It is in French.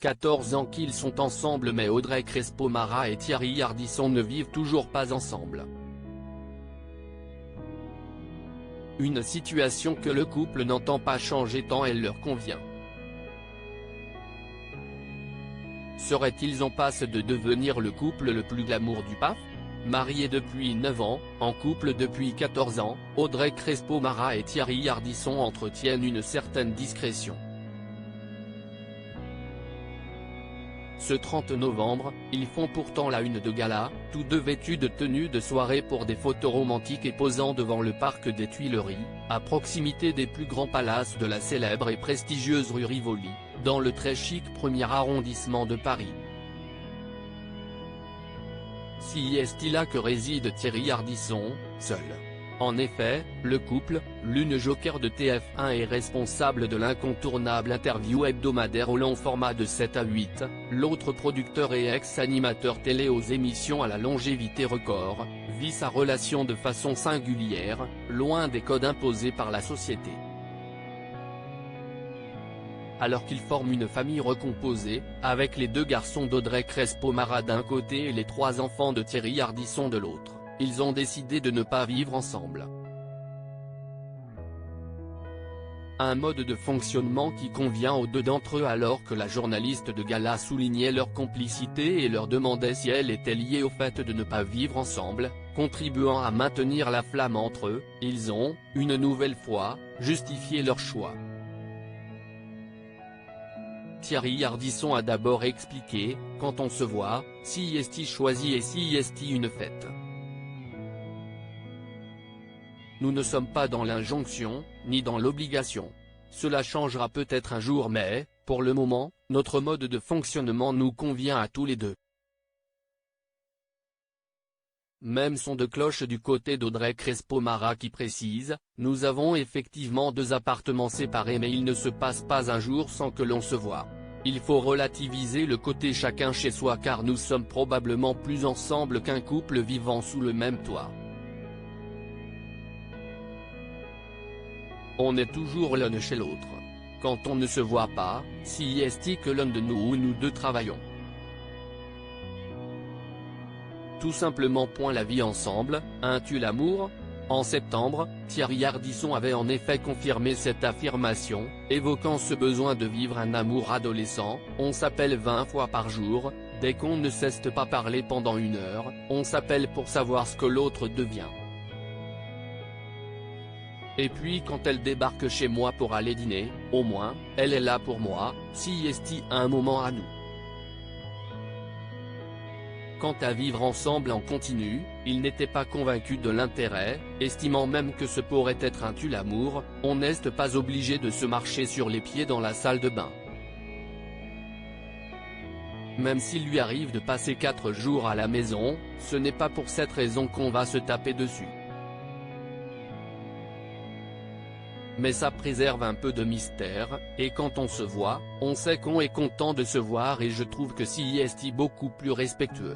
14 ans qu'ils sont ensemble, mais Audrey Crespo-Mara et Thierry Ardisson ne vivent toujours pas ensemble. Une situation que le couple n'entend pas changer tant elle leur convient. Seraient-ils en passe de devenir le couple le plus glamour du PAF? Mariés depuis 9 ans, en couple depuis 14 ans, Audrey Crespo-Mara et Thierry Ardisson entretiennent une certaine discrétion. Ce 30 novembre, ils font pourtant la une de gala, tous deux vêtus de tenues de soirée pour des photos romantiques et posant devant le parc des Tuileries, à proximité des plus grands palaces de la célèbre et prestigieuse rue Rivoli, dans le très chic 1er arrondissement de Paris. Si est-il là que réside Thierry Ardisson, seul. En effet, le couple, l'une joker de TF1 et responsable de l'incontournable interview hebdomadaire au long format de 7 à 8, l'autre producteur et ex-animateur télé aux émissions à la longévité record, vit sa relation de façon singulière, loin des codes imposés par la société. Alors qu'ils forment une famille recomposée, avec les 2 garçons d'Audrey Crespo-Mara d'un côté et les 3 enfants de Thierry Ardisson de l'autre, ils ont décidé de ne pas vivre ensemble. Un mode de fonctionnement qui convient aux 2 d'entre eux, alors que la journaliste de gala soulignait leur complicité et leur demandait si elle était liée au fait de ne pas vivre ensemble, contribuant à maintenir la flamme entre eux. Ils ont, une nouvelle fois, justifié leur choix. Thierry Ardisson a d'abord expliqué: quand on se voit, si est-il choisi et si est-il une fête. Nous ne sommes pas dans l'injonction, ni dans l'obligation. Cela changera peut-être un jour, mais, pour le moment, notre mode de fonctionnement nous convient à tous les 2. Même son de cloche du côté d'Audrey Crespo-Mara qui précise: nous avons effectivement 2 appartements séparés, mais il ne se passe pas un jour sans que l'on se voit. Il faut relativiser le côté chacun chez soi, car nous sommes probablement plus ensemble qu'un couple vivant sous le même toit. On est toujours l'un chez l'autre. Quand on ne se voit pas, si est-il que l'un de nous ou nous 2 travaillons. Tout simplement. La vie ensemble, tue l'amour. En septembre, Thierry Ardisson avait en effet confirmé cette affirmation, évoquant ce besoin de vivre un amour adolescent: on s'appelle 20 fois par jour, dès qu'on ne cesse pas parler pendant 1 heure, on s'appelle pour savoir ce que l'autre devient. Et puis quand elle débarque chez moi pour aller dîner, au moins, elle est là pour moi, si est-il un moment à nous. Quant à vivre ensemble en continu, il n'était pas convaincu de l'intérêt, estimant même que ce pourrait être un tue-l'amour. On n'est pas obligé de se marcher sur les pieds dans la salle de bain. Même s'il lui arrive de passer 4 jours à la maison, ce n'est pas pour cette raison qu'on va se taper dessus. Mais ça préserve un peu de mystère, et quand on se voit, on sait qu'on est content de se voir, et je trouve que si est beaucoup plus respectueux.